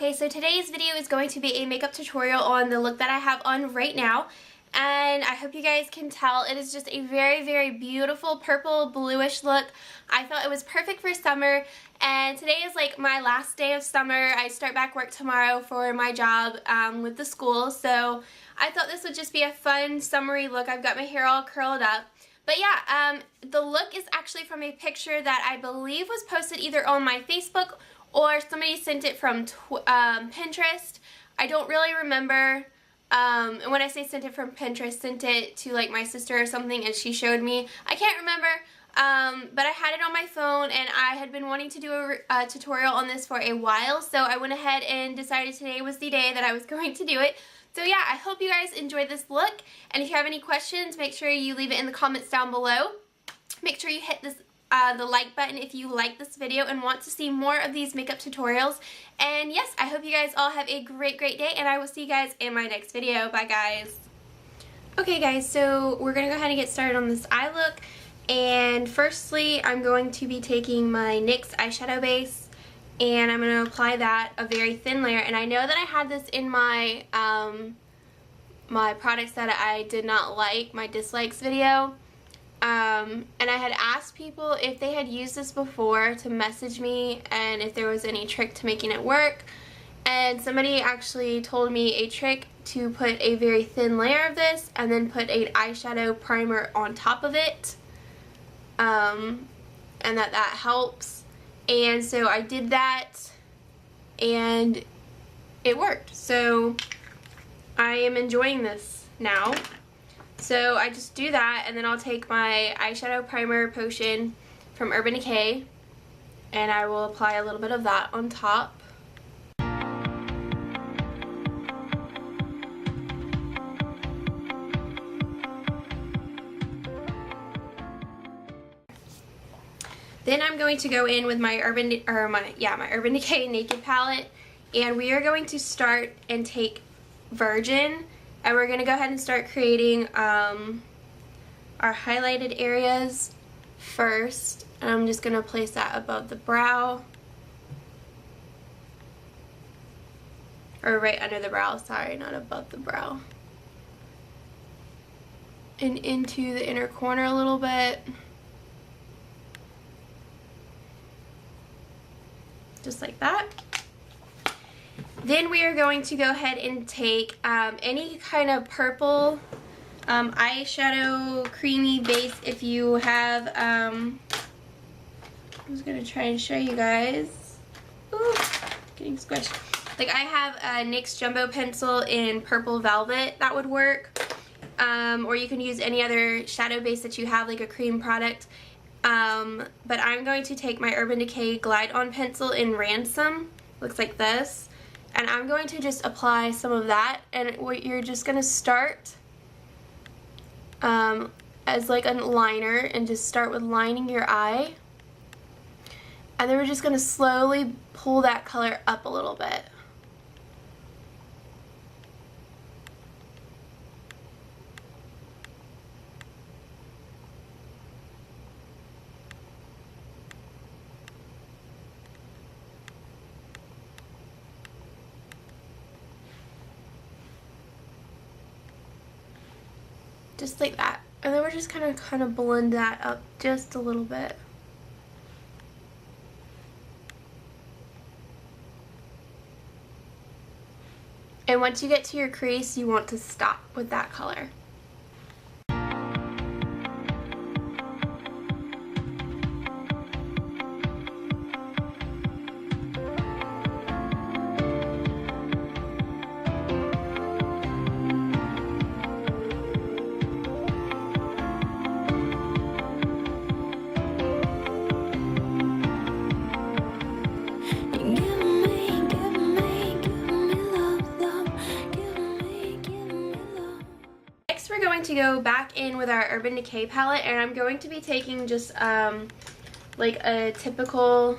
Okay, so today's video is going to be a makeup tutorial on the look that I have on right now. And I hope you guys can tell it is just a very, very beautiful purple bluish look. I thought it was perfect for summer, and today is like my last day of summer. I start back work tomorrow for my job with the school, so I thought this would just be a fun summery look. I've got my hair all curled up. But yeah, the look is actually from a picture that I believe was posted either on my Facebook or somebody sent it from Pinterest. I don't really remember. And when I say sent it from Pinterest, sent it to like my sister or something and she showed me. I can't remember, but I had it on my phone and I had been wanting to do a tutorial on this for a while, so I went ahead and decided today was the day that I was going to do it. So yeah, I hope you guys enjoyed this look, and if you have any questions, make sure you leave it in the comments down below. Make sure you hit this the like button if you like this video and want to see more of these makeup tutorials. And yes, I hope you guys all have a great day, and I will see you guys in my next video. Bye guys. Okay guys, so we're going to go ahead and get started on this eye look. And firstly, I'm going to be taking my NYX eyeshadow base and I'm going to apply that a very thin layer. And I know that I had this in my my products that I did not like, my dislikes video. And I had asked people if they had used this before to message me and if there was any trick to making it work. And somebody actually told me a trick to put a very thin layer of this and then put an eyeshadow primer on top of it. And that helps. And so I did that and it worked. So I am enjoying this now. So I just do that, and then I'll take my eyeshadow primer potion from Urban Decay and I will apply a little bit of that on top. Then I'm going to go in with my Urban Decay Naked palette, and we are going to start and take Virgin, and we're going to go ahead and start creating our highlighted areas first. And I'm just going to place that above the brow, or right under the brow, sorry, not above the brow, and into the inner corner a little bit. Just like that. Then we are going to go ahead and take any kind of purple eyeshadow creamy base. If you have, I'm just going to try and show you guys. Ooh, getting squished. Like I have a NYX Jumbo Pencil in Purple Velvet, that would work. Or you can use any other shadow base that you have, like a cream product. But I'm going to take my Urban Decay Glide On Pencil in Ransom. Looks like this. And I'm going to just apply some of that, and what you're just going to start as like a liner, and just start with lining your eye. And then we're just going to slowly pull that color up a little bit. Just like that. And then we're just kind of blend that up just a little bit. And once you get to your crease, you want to stop with that color. We're going to go back in with our Urban Decay palette, and I'm going to be taking just like a typical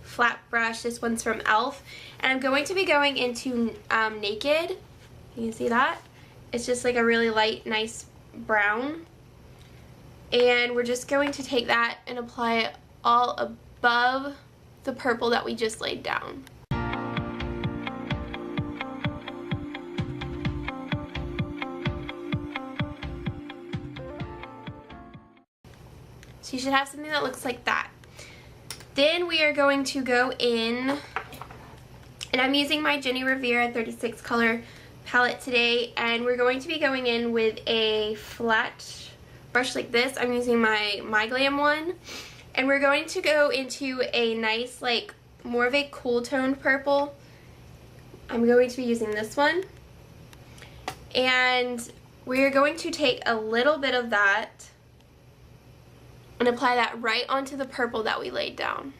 flat brush. This one's from e.l.f. and I'm going to be going into Naked. You can see that? It's just like a really light, nice brown. And we're just going to take that and apply it all above the purple that we just laid down. So you should have something that looks like that. Then we are going to go in, and I'm using my Jenny Rivera 36 color palette today, and we're going to be going in with a flat brush like this. I'm using my Glam one, and we're going to go into a nice, like, more of a cool toned purple. I'm going to be using this one, and we're going to take a little bit of that and apply that right onto the purple that we laid down.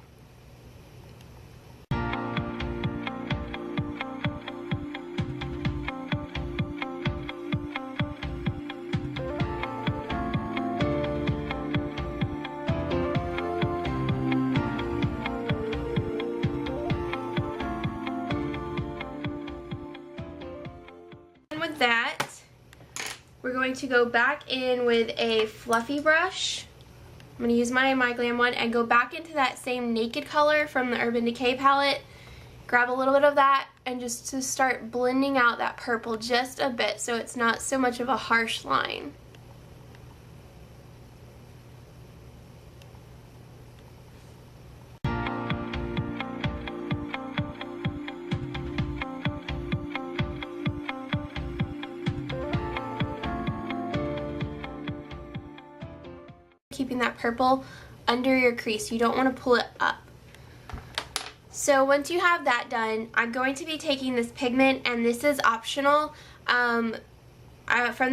And with that, we're going to go back in with a fluffy brush. I'm going to use my Glam one and go back into that same Naked color from the Urban Decay palette. Grab a little bit of that and just to start blending out that purple just a bit so it's not so much of a harsh line. Keeping that purple under your crease. You don't want to pull it up. So once you have that done, I'm going to be taking this pigment, and this is optional. From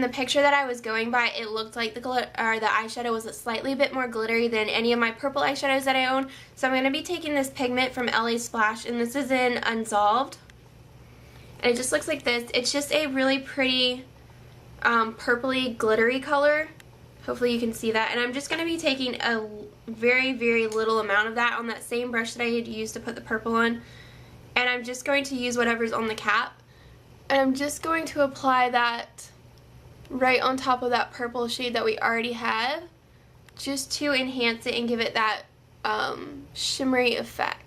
the picture that I was going by, it looked like the eyeshadow was a slightly bit more glittery than any of my purple eyeshadows that I own. So I'm going to be taking this pigment from LA Splash, and this is in Unsolved. And it just looks like this. It's just a really pretty purpley glittery color. Hopefully you can see that. And I'm just going to be taking a very, very little amount of that on that same brush that I had used to put the purple on. And I'm just going to use whatever's on the cap. And I'm just going to apply that right on top of that purple shade that we already have, just to enhance it and give it that shimmery effect.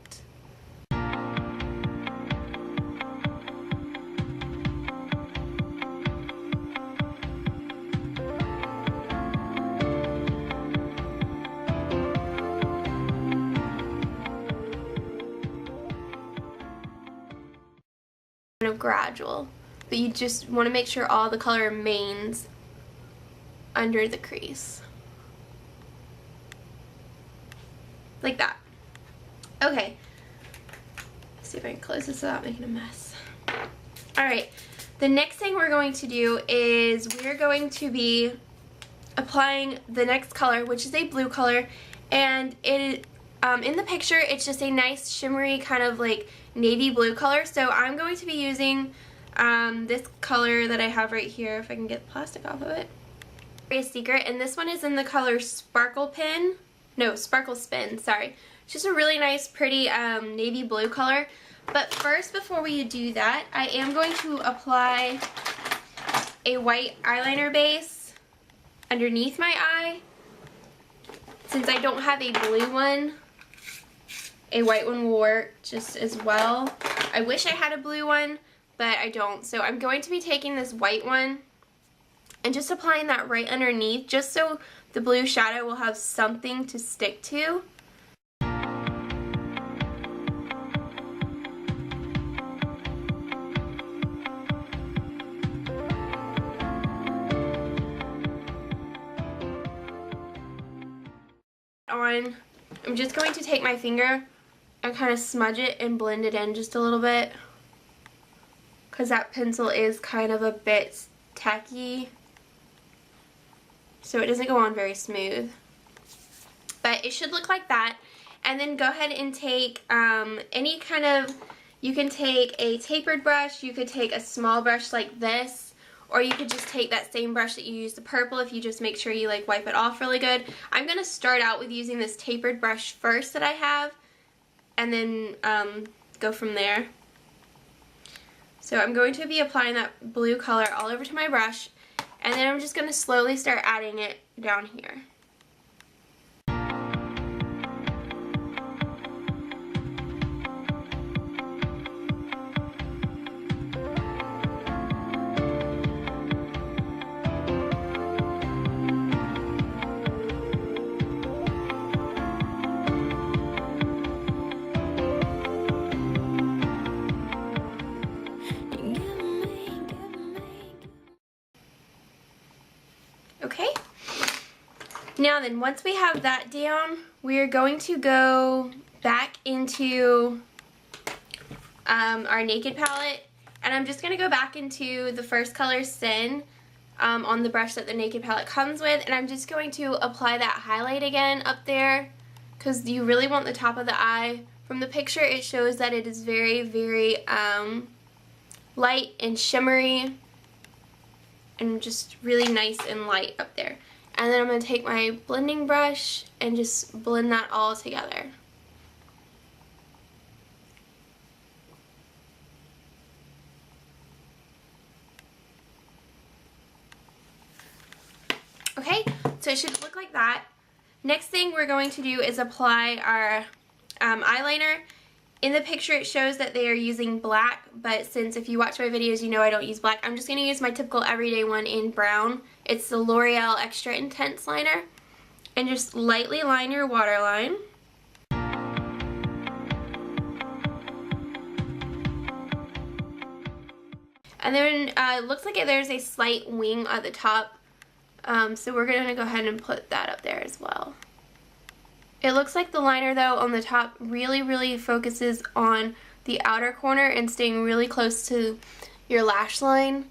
Kind of gradual, but you just want to make sure all the color remains under the crease. Like that. Okay. Let's see if I can close this without making a mess. Alright, the next thing we're going to do is we're going to be applying the next color, which is a blue color, and it in the picture it's just a nice shimmery kind of like navy blue color. So I'm going to be using this color that I have right here, if I can get the plastic off of it. Victoria's Secret, and this one is in the color Sparkle Spin, sorry. It's just a really nice, pretty navy blue color. But first, before we do that, I am going to apply a white eyeliner base underneath my eye. Since I don't have a blue one, a white one will work just as well. I wish I had a blue one, but I don't. So I'm going to be taking this white one and just applying that right underneath, just so the blue shadow will have something to stick to. I'm just going to take my finger and kind of smudge it and blend it in just a little bit, because that pencil is kind of a bit tacky, so it doesn't go on very smooth. But it should look like that. And then go ahead and take any kind of, you can take a tapered brush, you could take a small brush like this, or you could just take that same brush that you used the purple if you just make sure you like wipe it off really good. I'm going to start out with using this tapered brush first that I have, and then go from there. So I'm going to be applying that blue color all over to my brush, and then I'm just going to slowly start adding it down here. Now then, once we have that down, we're going to go back into our Naked palette, and I'm just going to go back into the first color, Sin, on the brush that the Naked palette comes with, and I'm just going to apply that highlight again up there, because you really want the top of the eye. From the picture, it shows that it is very, very light and shimmery, and just really nice and light up there. And then I'm going to take my blending brush and just blend that all together. Okay, so it should look like that. Next thing we're going to do is apply our eyeliner. In the picture it shows that they are using black, but since if you watch my videos you know I don't use black, I'm just going to use my typical everyday one in brown. It's the L'Oreal Extra Intense Liner. And just lightly line your waterline. And then it looks like there's a slight wing at the top. So we're going to go ahead and put that up there as well. It looks like the liner though on the top really focuses on the outer corner and staying really close to your lash line.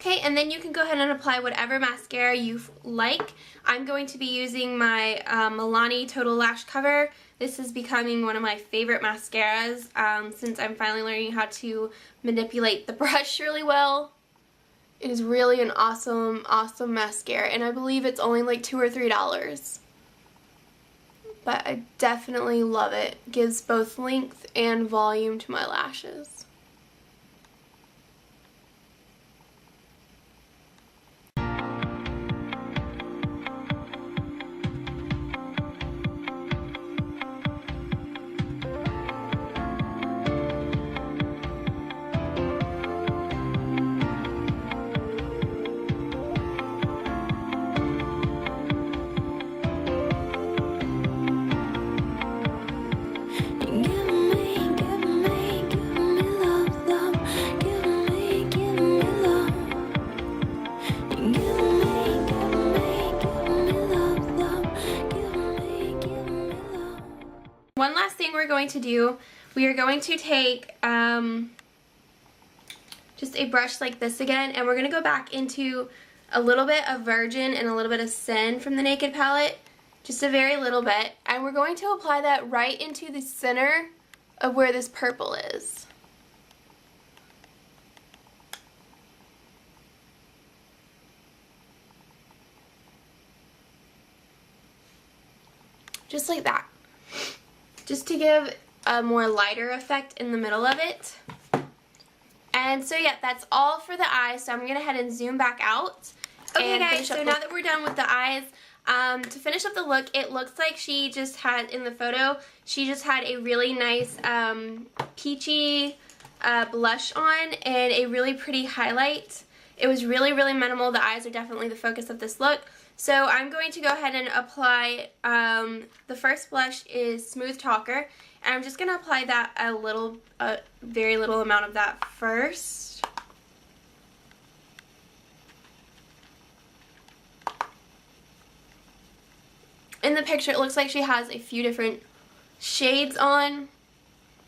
Okay, and then you can go ahead and apply whatever mascara you like. I'm going to be using my Milani Total Lash Cover. This is becoming one of my favorite mascaras since I'm finally learning how to manipulate the brush really well. It is really an awesome mascara, and I believe it's only like $2 or $3. But I definitely love it. It gives both length and volume to my lashes. One last thing we're going to do, we are going to take just a brush like this again, and we're going to go back into a little bit of Virgin and a little bit of Sin from the Naked palette, just a very little bit, and we're going to apply that right into the center of where this purple is. Just like that. Just to give a more lighter effect in the middle of it. And so yeah, that's all for the eyes, so I'm going to go ahead and zoom back out. Okay guys, so now that we're done with the eyes, to finish up the look, it looks like she just had, in the photo, she just had a really nice peachy blush on and a really pretty highlight. It was really minimal. The eyes are definitely the focus of this look. So I'm going to go ahead and apply, the first blush is Smooth Talker, and I'm just going to apply that a very little amount of that first. In the picture it looks like she has a few different shades on,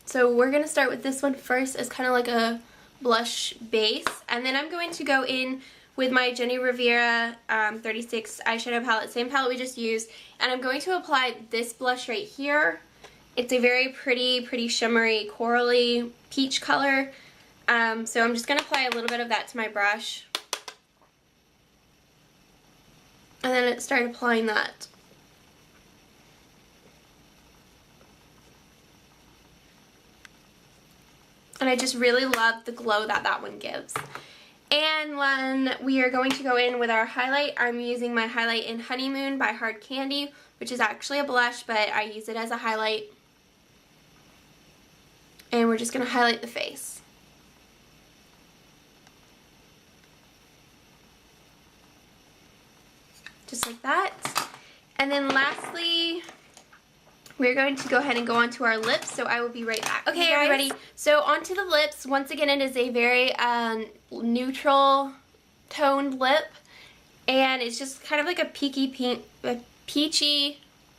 so we're going to start with this one first as kind of like a blush base, and then I'm going to go in with my Jenny Rivera 36 eyeshadow palette, same palette we just used, and I'm going to apply this blush right here. It's a very pretty shimmery corally peach color, so I'm just going to apply a little bit of that to my brush, and then start applying that. And I just really love the glow that that one gives. And when we are going to go in with our highlight, I'm using my highlight in Honeymoon by Hard Candy, which is actually a blush, but I use it as a highlight. And we're just going to highlight the face. Just like that. And then lastly, we're going to go ahead and go on to our lips, so I will be right back. Okay, everybody, so onto the lips. Once again, it is a very neutral toned lip, and it's just kind of like a peachy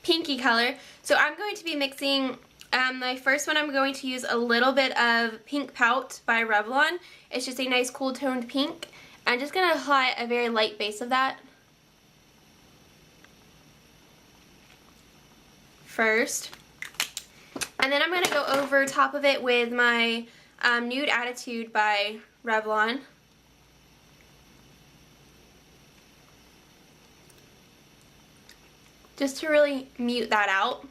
pinky color. So I'm going to be mixing, my first one I'm going to use a little bit of Pink Pout by Revlon. It's just a nice cool toned pink. I'm just going to apply a very light base of that first. And then I'm going to go over top of it with my Nude Attitude by Revlon. Just to really mute that out.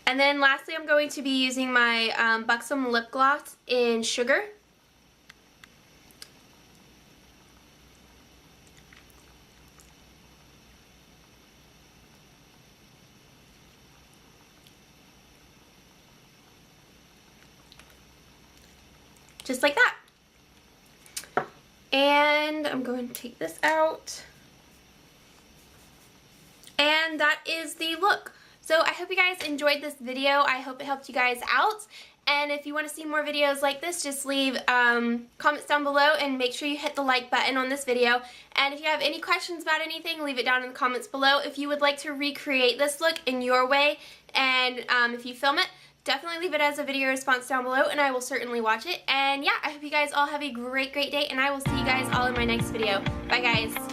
And then lastly, I'm going to be using my Buxom Lip Gloss in Sugar. Just like that. And I'm going to take this out. And that is the look. So I hope you guys enjoyed this video. I hope it helped you guys out. And if you want to see more videos like this, just leave comments down below and make sure you hit the like button on this video. And if you have any questions about anything, leave it down in the comments below. If you would like to recreate this look in your way, and if you film it, definitely leave it as a video response down below, and I will certainly watch it. And yeah, I hope you guys all have a great day, and I will see you guys all in my next video. Bye, guys.